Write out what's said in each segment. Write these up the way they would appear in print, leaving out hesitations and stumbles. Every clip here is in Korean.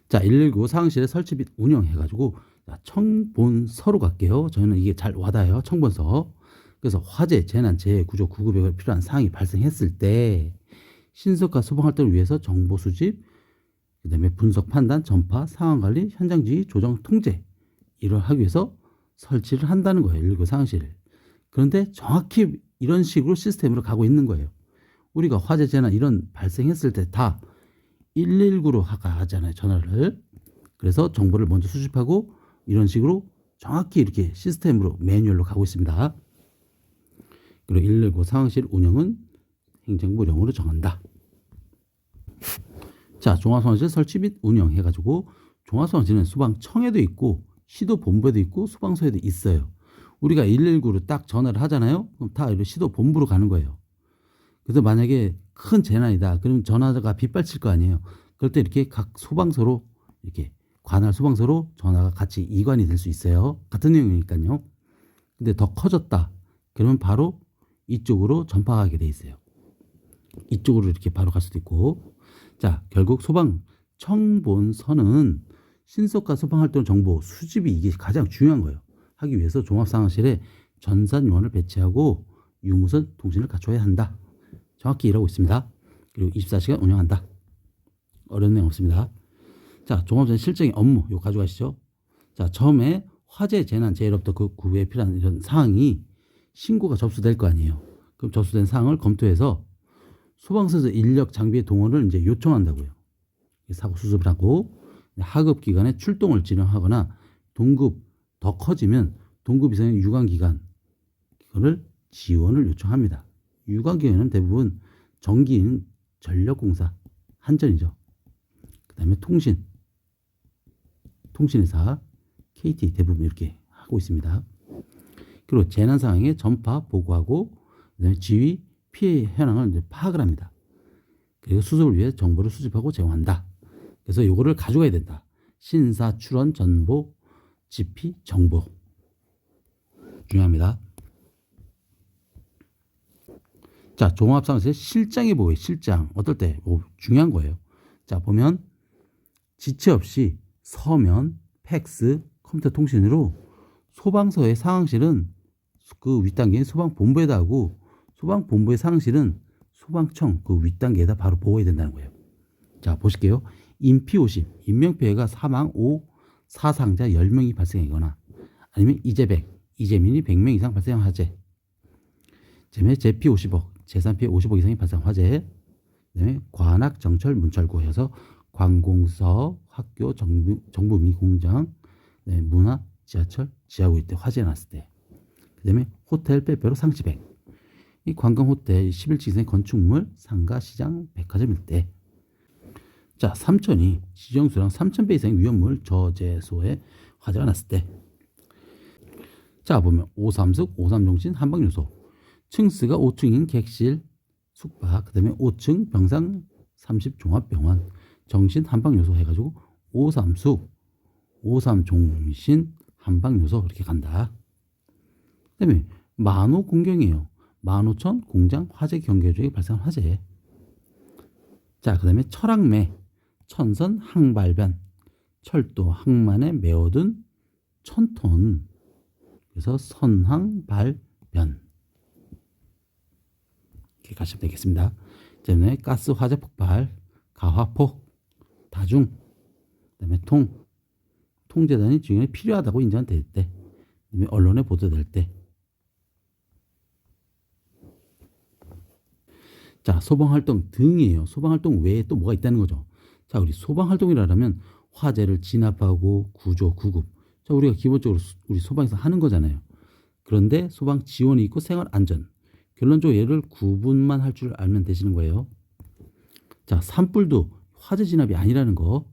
자, 119 상황실에 설치 및 운영해가지고 청본서로 갈게요. 저희는 이게 잘 와닿아요. 청본서. 그래서 화재, 재난, 재해, 구조, 구급에 필요한 사항이 발생했을 때 신속한 소방 활동을 위해서 정보 수집, 그다음에 분석, 판단, 전파, 상황 관리, 현장 지휘, 조정, 통제 이를 하기 위해서 설치를 한다는 거예요. 119 상황실. 그런데 정확히 이런 식으로 시스템으로 가고 있는 거예요. 우리가 화재, 재난 이런 발생했을 때 다 119로 하잖아요. 전화를. 그래서 정보를 먼저 수집하고 이런 식으로 정확히 이렇게 시스템으로 매뉴얼로 가고 있습니다. 그리고 119 상황실 운영은 행정부령으로 정한다. 자, 종합소방실 설치 및 운영해가지고 종합소방실은 소방청에도 있고 시도본부에도 있고 소방서에도 있어요. 우리가 119로 딱 전화를 하잖아요. 그럼 다 시도본부로 가는 거예요. 그래서 만약에 큰 재난이다. 그럼 전화가 빗발칠 거 아니에요. 그럴 때 이렇게 각 소방서로 이렇게 관할 소방서로 전화가 같이 이관이 될 수 있어요. 같은 내용이니까요. 근데 더 커졌다. 그러면 바로 이쪽으로 전파하게 돼 있어요. 이쪽으로 이렇게 바로 갈 수도 있고. 자, 결국 소방청본서는 신속한 소방활동 정보 수집이 이게 가장 중요한 거예요. 하기 위해서 종합상황실에 전산요원을 배치하고 유무선 통신을 갖춰야 한다. 정확히 일하고 있습니다. 그리고 24시간 운영한다. 어려운 내용 없습니다. 자, 종합전 실적인 업무 이거 가져가시죠. 자, 처음에 화재, 재난, 재해로부터 그 구호에 필요한 이런 사항이 신고가 접수될 거 아니에요. 그럼 접수된 사항을 검토해서 소방서에서 인력 장비의 동원을 이제 요청한다고요. 사고 수습을 하고 하급 기관에 출동을 진행하거나 동급 더 커지면 동급 이상의 유관기관 이거를 지원을 요청합니다. 유관기관은 대부분 전기인 전력공사, 한전이죠. 그 다음에 통신회사, KT 대부분 이렇게 하고 있습니다. 그리고 재난 상황에 전파 보고하고 그다음에 지휘 피해 현황을 이제 파악을 합니다. 그리고 수습을 위해 정보를 수집하고 제공한다. 그래서 이거를 가져가야 된다. 신사, 출원, 전보, 지피, 정보. 중요합니다. 자, 종합상황실 실장이 뭐예요? 실장. 어떨 때? 중요한 거예요. 자, 보면 지체 없이 서면, 팩스, 컴퓨터 통신으로 소방서의 상황실은 그 윗단계인 소방본부에다 하고 소방본부의 상황실은 소방청 그 윗단계에다 바로 보고해야 된다는 거예요. 자, 보실게요. 인피 50, 인명피해가 사망 5, 사상자 10명이 발생하거나 아니면 이재민이 100명 이상 발생한 화재. 그다음에 재피 50억, 재산피해 50억 이상이 발생한 화재. 그다음에 관악, 정철, 문철구 해서 관공서, 학교, 정부 미 공장, 문화, 지하철, 지하구일 때 화재 났을 때. 그다음에 호텔, 빼빼로, 상시백. 이 관광 호텔 11층 이상의 건축물, 상가, 시장, 백화점일 때. 자, 3천이 지정수량 3,000배 이상의 위험물 저재소에 화재가 났을 때. 자, 보면 5삼숙, 5삼종신, 한방요소. 층수가 5층인 객실, 숙박, 그 다음에 5층 병상 30 종합병원, 정신 한방요소 해가지고 5삼숙, 5삼종신, 한방요소 이렇게 간다. 그 다음에 만호 공경이에요. 15,000 공장 화재 경계 중에 발생한 화재. 자, 그 다음에 철학매, 천선 항발변, 철도 항만에 메어둔 1,000톤. 그래서 선항발변. 이렇게 가시면 되겠습니다. 그다음에 가스 화재 폭발, 가화폭, 다중, 그다음에 통제단이 주변에 필요하다고 인정될 때, 그다음에 언론에 보도될 때. 자, 소방활동 등이에요. 소방활동 외에 또 뭐가 있다는 거죠. 자, 우리 소방활동이라면 화재를 진압하고 구조, 구급. 자, 우리가 기본적으로 우리 소방에서 하는 거잖아요. 그런데 소방 지원이 있고 생활안전. 결론적으로 얘를 구분만 할 줄 알면 되시는 거예요. 자, 산불도 화재 진압이 아니라는 거.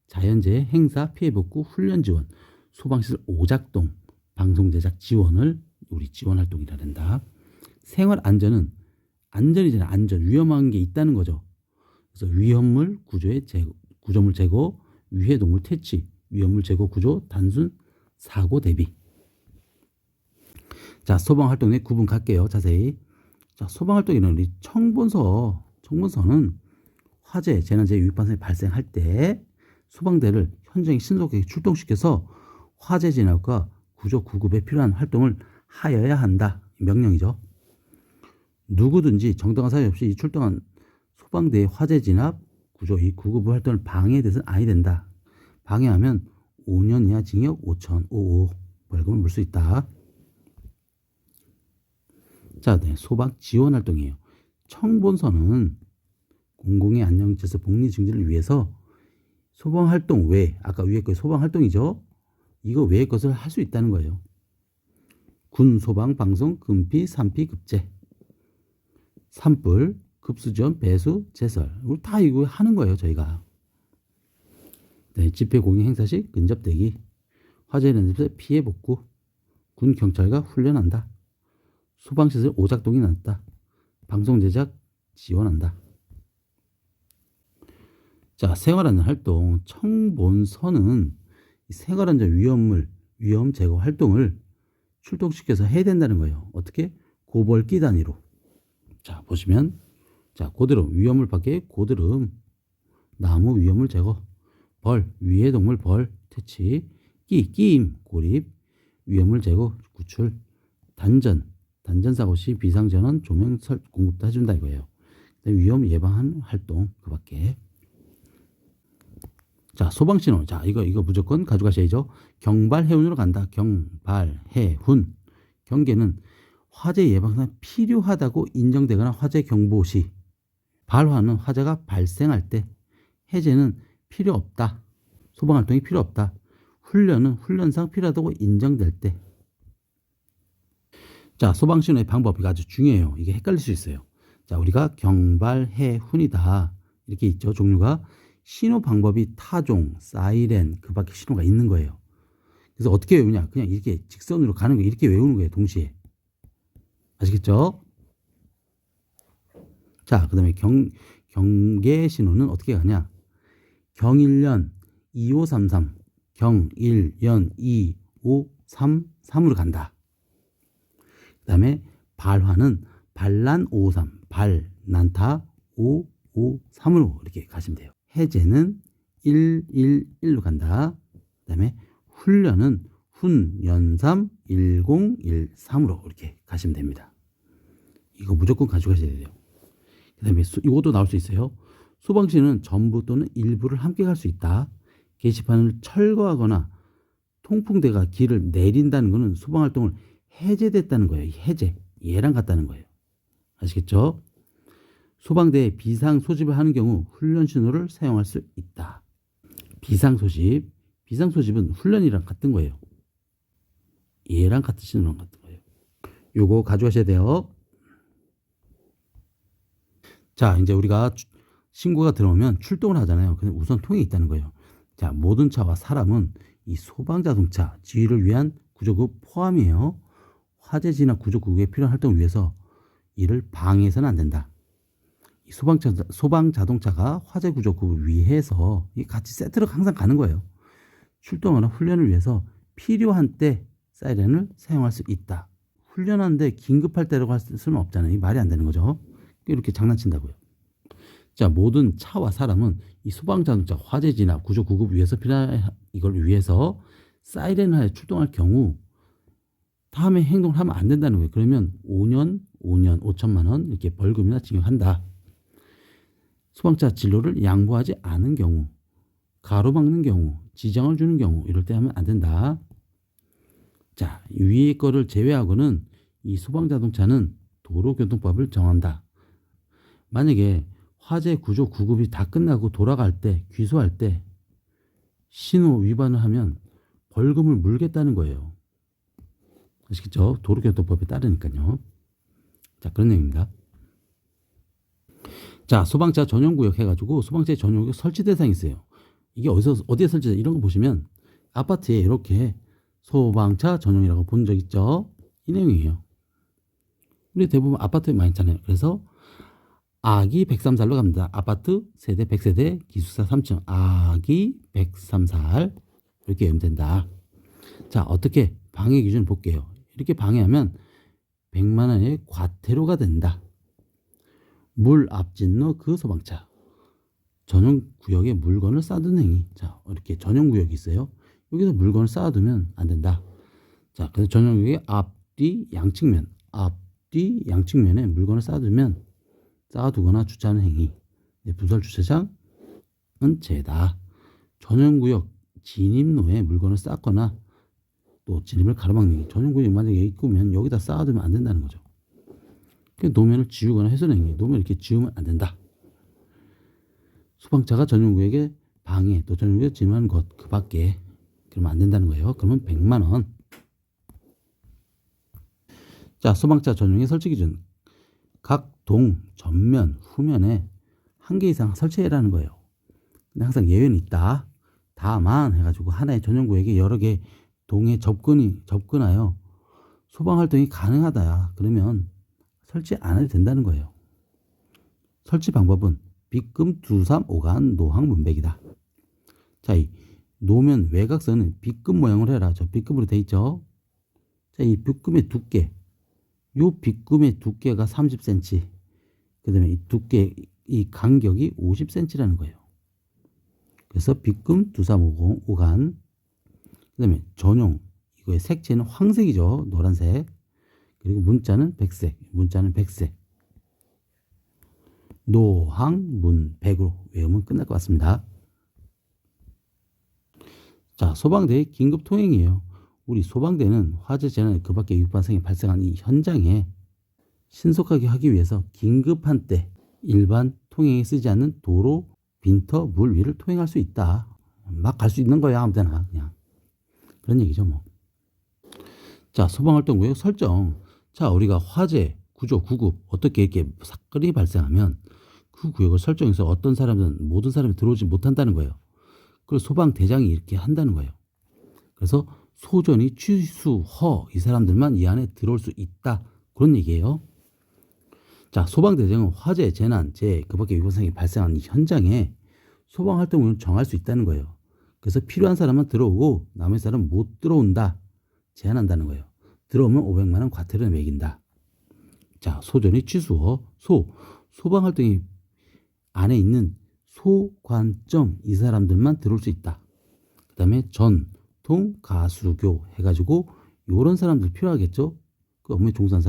자연재해, 행사, 피해 복구, 훈련 지원, 소방시설 오작동, 방송 제작 지원을 우리 지원활동이라 한다. 생활안전은 안전이잖아요. 안전, 위험한 게 있다는 거죠. 그래서 위험물 구조물 제거, 위해동물 퇴치, 위험물 제거 구조, 단순 사고 대비. 자, 소방활동의 구분 갈게요. 자세히. 자, 소방활동에는 우리 청본서는 화재, 재난, 재해, 유익 발생할 때 소방대를 현장에 신속하게 출동시켜서 화재 진압과 구조 구급에 필요한 활동을 하여야 한다. 명령이죠. 누구든지 정당한 사유 없이 출동한 소방대의 화재 진압, 구조, 이 구급 활동을 방해돼서는 아니 된다. 방해하면 5년 이하 징역 5,055 벌금을 물 수 있다. 자, 네, 소방 지원 활동이에요. 청본서는 공공의 안녕 질서 복리 증진을 위해서 소방 활동 외, 아까 위에 거 소방 활동이죠. 이거 외의 것을 할 수 있다는 거예요. 군 소방 방송 금피 산피 급제, 산불 급수전 배수 제설, 다 이거 하는 거예요 저희가. 네, 집회 공연 행사 시 근접 대기, 화재 연습에 피해 복구, 군 경찰과 훈련한다. 소방시설 오작동이 났다. 방송 제작 지원한다. 자, 생활안전 활동 청본서는 생활안전 위험물 위험 제거 활동을 출동시켜서 해야 된다는 거예요. 어떻게? 고벌기 단위로. 자, 보시면 자, 고드름 위험물 밖에 고드름, 나무 위험물 제거, 벌 위해 동물 벌 퇴치, 끼임 고립 위험물 제거 구출, 단전 사고 시 비상전원 조명 공급도 해준다 이거예요. 위험 예방하는 활동 그밖에. 자, 소방신호. 자, 이거 무조건 가져가셔야죠. 경발해운으로 간다. 경발해운. 경계는 화재 예방에 필요하다고 인정되거나 화재 경보 시. 발화는 화재가 발생할 때. 해제는 필요 없다. 소방활동이 필요 없다. 훈련은 훈련상 필요하다고 인정될 때. 자, 소방신호의 방법이 아주 중요해요. 이게 헷갈릴 수 있어요. 자, 우리가 경발해훈이다. 이렇게 있죠. 종류가. 신호 방법이 타종, 사이렌, 그 밖에 신호가 있는 거예요. 그래서 어떻게 외우냐? 그냥 이렇게 직선으로 가는 거 이렇게 외우는 거예요. 동시에. 아시겠죠? 자, 그 다음에 경계 신호는 어떻게 가냐? 경일련 2533, 경일련 2533으로 간다. 그 다음에 발화는 반란 553, 발난타 553으로 이렇게 가시면 돼요. 해제는 111로 간다. 그 다음에 훈련은 훈연삼 1013으로 이렇게 가시면 됩니다. 이거 무조건 가져가셔야 돼요. 그 다음에 이것도 나올 수 있어요. 소방시는 전부 또는 일부를 함께 갈 수 있다. 게시판을 철거하거나 통풍대가 길을 내린다는 것은 소방활동을 해제됐다는 거예요. 해제. 얘랑 같다는 거예요. 아시겠죠? 소방대에 비상 소집을 하는 경우 훈련 신호를 사용할 수 있다. 비상 소집. 비상 소집은 훈련이랑 같은 거예요. 얘랑 같은 신호랑 같은 거예요. 요거 가져가셔야 돼요. 자, 이제 우리가 신고가 들어오면 출동을 하잖아요. 근데 우선 통에 있다는 거예요. 자, 모든 차와 사람은 이 소방자동차 지휘를 위한 구조구 포함이에요. 화재 진압 구조구에 필요한 활동을 위해서 이를 방해해서는 안 된다. 이 소방자동차가 화재 구조구를 위해서 같이 세트로 항상 가는 거예요. 출동하거나 훈련을 위해서 필요한 때 사이렌을 사용할 수 있다. 훈련하는데 긴급할 때라고 할 수는 없잖아요. 말이 안 되는 거죠. 이렇게 장난친다고요. 자, 모든 차와 사람은 이 소방자동차 화재 진압 구조 구급 위해서 필요한 이걸 위해서 사이렌을 하여 출동할 경우 다음에 행동을 하면 안 된다는 거예요. 그러면 5년 5천만 원 이렇게 벌금이나 징역한다. 소방차 진로를 양보하지 않은 경우, 가로막는 경우, 지장을 주는 경우 이럴 때 하면 안 된다. 자, 위의 거를 제외하고는 이 소방자동차는 도로교통법을 정한다. 만약에 화재 구조 구급이 다 끝나고 돌아갈 때, 귀소할 때 신호 위반을 하면 벌금을 물겠다는 거예요. 아시겠죠? 도로교통법에 따르니까요. 자, 그런 내용입니다. 자, 소방차 전용구역 해가지고 소방차 전용구역 설치 대상이 있어요. 이게 어디에 설치돼? 이런 거 보시면 아파트에 이렇게 소방차 전용이라고 본 적 있죠? 이 내용이에요. 우리 대부분 아파트에 많이 있잖아요. 그래서 아기 103살로 갑니다. 아파트 세대 100세대 기숙사 3층 아기 103살 이렇게 외우면 된다. 자, 어떻게 방해 기준 볼게요. 이렇게 방해하면 100만 원의 과태료가 된다. 물 앞진로 그 소방차. 전용 구역에 물건을 쌓아두는 행위. 자, 이렇게 전용 구역이 있어요. 여기서 물건을 쌓아두면 안 된다. 자, 그래서 전용 구역의 앞뒤 양측면, 앞뒤 양측면에 물건을 쌓아두거나 주차하는 행위. 부설 주차장은 죄다. 전용 구역 진입로에 물건을 쌓거나 또 진입을 가로막는 게 전용 구역 만약에 있으면 여기다 쌓아두면 안 된다는 거죠. 노면을 지우거나 훼손하는 행위. 노면을 이렇게 지우면 안 된다. 소방차가 전용구역에 방해 또 전용구역에 진입하는 것 그 밖에 그러면 안 된다는 거예요. 그러면 100만 원. 자, 소방차 전용의 설치 기준. 각 동 전면 후면에 한 개 이상 설치해라는 거예요. 근데 항상 예외는 있다. 다만 해가지고 하나의 전용구역에 여러 개 동에 접근하여 소방 활동이 가능하다. 그러면 설치 안 해도 된다는 거예요. 설치 방법은 B금 235간 노항 문백이다. 자, 이 노면 외곽선은 B금 모양을 해라. 저 B금으로 돼 있죠. 자, 이 B금의 두께, 요 B금의 두께가 30cm. 그다음에 이 두께, 이 간격이 50cm라는 거예요. 그래서 B금 235간. 그다음에 전용, 이거의 색채는 황색이죠. 노란색. 그리고 문자는 백색. 노항 문백으로 외우면 끝날 것 같습니다. 자, 소방대의 긴급 통행이에요. 우리 소방대는 화재 재난 그 밖에 위반상이 발생한 이 현장에 신속하게 하기 위해서 긴급한 때 일반 통행에 쓰지 않는 도로, 빈터, 물 위를 통행할 수 있다. 막 갈 수 있는 거야, 아무 데나 그냥. 그런 얘기죠, 뭐. 자, 소방활동구역 설정. 자, 우리가 화재, 구조, 구급 어떻게 이렇게 사건이 발생하면 그 구역을 설정해서 어떤 사람은 모든 사람이 들어오지 못한다는 거예요. 그리고 소방대장이 이렇게 한다는 거예요. 그래서 소전이 취수, 허 이 사람들만 이 안에 들어올 수 있다. 그런 얘기예요. 자, 소방대장은 화재, 재난, 재해 그 밖에 위반상이 발생한 이 현장에 소방활동을 정할 수 있다는 거예요. 그래서 필요한 사람만 들어오고 남의 사람은 못 들어온다. 제한한다는 거예요. 들어오면 500만 원 과태료 매긴다. 자, 소전이 취수어, 소방활동이 안에 있는 소관점 이 사람들만 들어올 수 있다. 그 다음에 전통 가수교 해가지고 요런 사람들 필요하겠죠. 그 업무에 종사한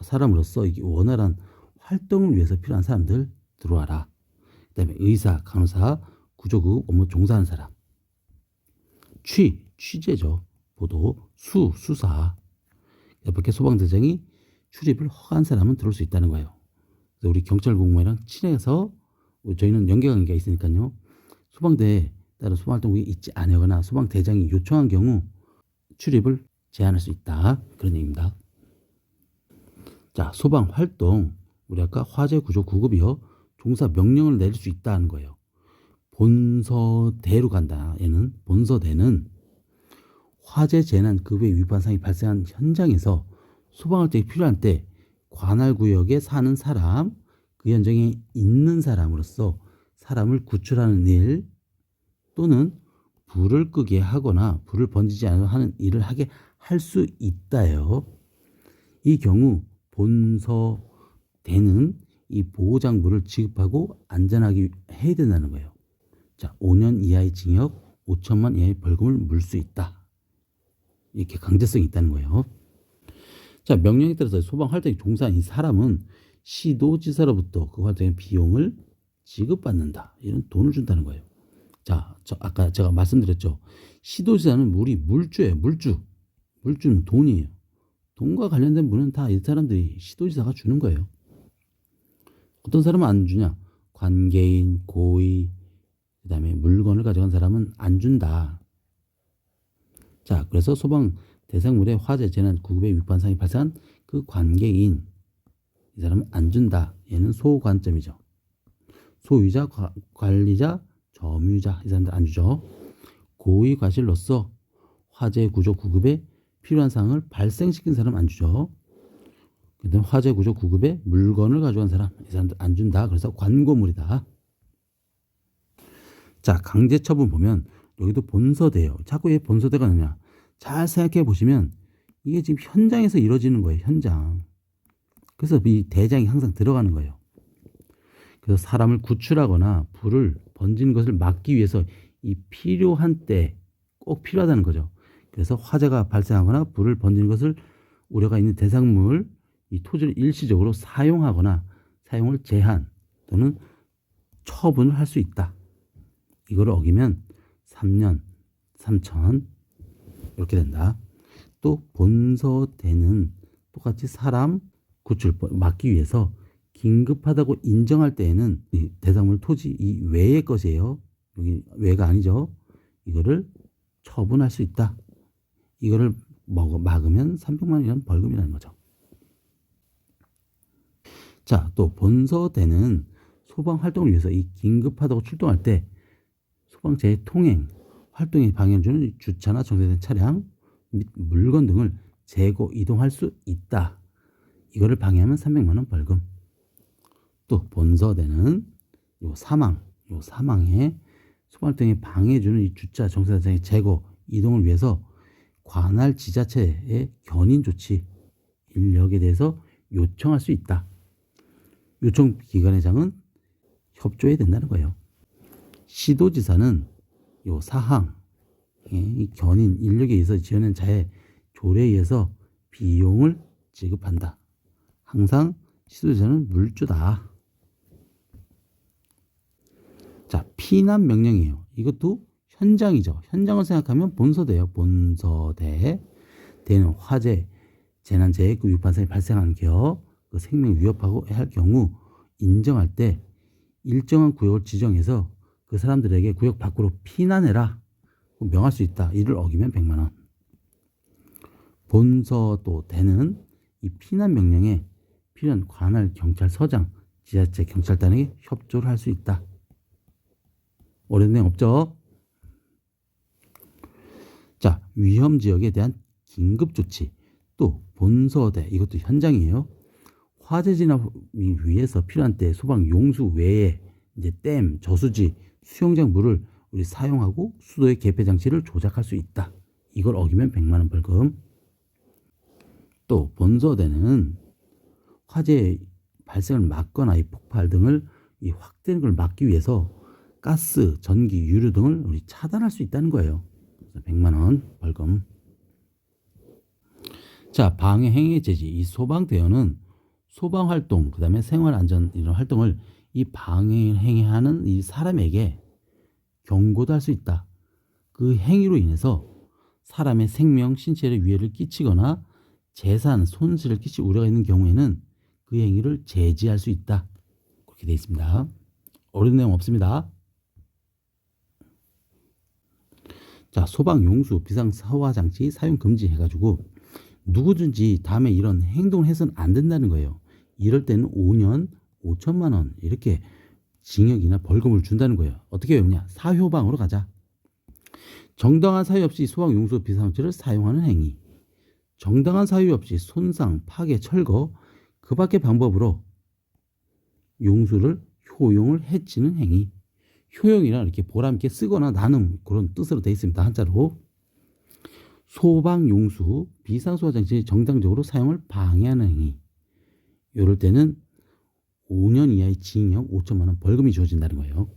사람으로서 이게 원활한 활동을 위해서 필요한 사람들 들어와라. 그 다음에 의사, 간호사, 구조급 업무 종사하는 사람. 취재죠. 보도, 수사. 이렇게 소방대장이 출입을 허가한 사람은 들어올 수 있다는 거예요. 그래서 우리 경찰 공무원이랑 친해서 저희는 연계관계가 있으니까요. 소방대에 따른 소방활동국이 있지 않거나 소방대장이 요청한 경우 출입을 제한할 수 있다. 그런 얘기입니다. 자, 소방활동. 우리 아까 화재 구조 구급이요. 종사 명령을 내릴 수 있다는 거예요. 본서대로 간다. 얘는 본서대는 화재 재난 급의 위반상이 발생한 현장에서 소방활동이 필요한 때 관할 구역에 사는 사람, 그 현장에 있는 사람으로서 사람을 구출하는 일 또는 불을 끄게 하거나 불을 번지지 않게 하는 일을 하게 할 수 있다요. 이 경우 본서대는 이 보호장부를 지급하고 안전하게 해야 된다는 거예요. 자, 5년 이하의 징역, 5천만 이하의 벌금을 물 수 있다. 이렇게 강제성이 있다는 거예요. 자, 명령에 따라서 소방활동에 종사한 이 사람은 시도지사로부터 그 활동의 비용을 지급받는다. 이런 돈을 준다는 거예요. 자, 아까 제가 말씀드렸죠. 시도지사는 물주예요. 물주는 돈이에요. 돈과 관련된 분은 다 이 사람들이 시도지사가 주는 거예요. 어떤 사람은 안 주냐? 관계인, 고의, 그 다음에 물건을 가져간 사람은 안 준다. 자, 그래서 소방 대상물의 화재, 재난, 구급의 위반상이 발생한 그 관계인, 이 사람은 안 준다. 얘는 소관점이죠. 소유자, 관리자, 점유자, 이 사람들 안 주죠. 고의 과실로서 화재, 구조, 구급에 필요한 사항을 발생시킨 사람 안 주죠. 그다음 화재, 구조, 구급에 물건을 가져간 사람, 이 사람들 안 준다. 그래서 관고물이다. 자, 강제처분 보면 여기도 본서대예요. 자꾸 왜 본서대가 나냐? 잘 생각해 보시면 이게 지금 현장에서 이루어지는 거예요. 현장. 그래서 이 대장이 항상 들어가는 거예요. 그래서 사람을 구출하거나 불을 번지는 것을 막기 위해서 이 필요한 때 꼭 필요하다는 거죠. 그래서 화재가 발생하거나 불을 번지는 것을 우려가 있는 대상물, 이 토지를 일시적으로 사용하거나 사용을 제한 또는 처분을 할 수 있다. 이거를 어기면 3년, 3천 이렇게 된다. 또 본서대는 똑같이 사람 구출 막기 위해서 긴급하다고 인정할 때에는 이 대상물 토지 이 외의 것이에요. 여기 외가 아니죠. 이거를 처분할 수 있다. 이거를 막으면 300만 원이라는 벌금이라는 거죠. 자, 또 본서대는 소방 활동을 위해서 이 긴급하다고 출동할 때 소방차의 통행, 활동에 방해를 주는 주차나 정차된 차량 및 물건 등을 재고 이동할 수 있다. 이거를 방해하면 300만 원 벌금. 또 본서대는 요 사망에 소방 활동에 방해해 주는 이 주차 정차장의 재고 이동을 위해서 관할 지자체의 견인 조치 인력에 대해서 요청할 수 있다. 요청 기관의 장은 협조해야 된다는 거예요. 시도지사는 요 사항, 이 견인 인력에 의해서 지어낸 자의 조례에 의해서 비용을 지급한다. 항상 시도지사는 물주다. 자, 피난 명령이에요. 이것도 현장이죠. 현장을 생각하면 본서대예요. 본서대. 대는 화재, 재난재해, 그 위반상이 발생한 겨, 그 생명 위협하고 할 경우 인정할 때 일정한 구역을 지정해서 그 사람들에게 구역 밖으로 피난해라 명할 수 있다. 이를 어기면 100만 원. 본서도 대는 이 피난 명령에 필요한 관할 경찰서장, 지자체 경찰단에게 협조를 할 수 있다. 어려운 내용 없죠? 자, 위험 지역에 대한 긴급 조치. 또 본서대, 이것도 현장이에요. 화재 진압 위해서 필요한 때 소방 용수 외에 이제 댐, 저수지, 수영장 물을 우리 사용하고 수도의 개폐 장치를 조작할 수 있다. 이걸 어기면 100만 원 벌금. 또 본서대는 화재 발생을 막거나 이 폭발 등을 이 확대는 걸 막기 위해서 가스, 전기, 유류 등을 우리 차단할 수 있다는 거예요. 100만 원 벌금. 자, 방해 행위 제지. 이 소방대원은 소방 활동, 그다음에 생활 안전 이런 활동을 이 방해 행위하는 이 사람에게 경고도 할 수 있다. 그 행위로 인해서 사람의 생명, 신체에 위해를 끼치거나 재산 손실을 끼칠 우려가 있는 경우에는 그 행위를 제지할 수 있다. 그렇게 되어 있습니다. 어려운 내용 없습니다. 자, 소방 용수 비상 사화 장치 사용 금지 해가지고 누구든지 다음에 이런 행동을 해서는 안 된다는 거예요. 이럴 때는 5년 5천만 원 이렇게 징역이나 벌금을 준다는 거예요. 어떻게 외우냐? 사효방으로 가자. 정당한 사유 없이 소방 용수 비상장치를 사용하는 행위. 정당한 사유 없이 손상, 파괴, 철거 그 밖의 방법으로 용수를 효용을 해치는 행위. 효용이라 이렇게 보람있게 쓰거나 나눔 그런 뜻으로 되어 있습니다. 한자로. 소방용수, 비상소화장치 정당적으로 사용을 방해하는 행위. 이럴 때는 5년 이하의 징역 5천만 원 벌금이 주어진다는 거예요.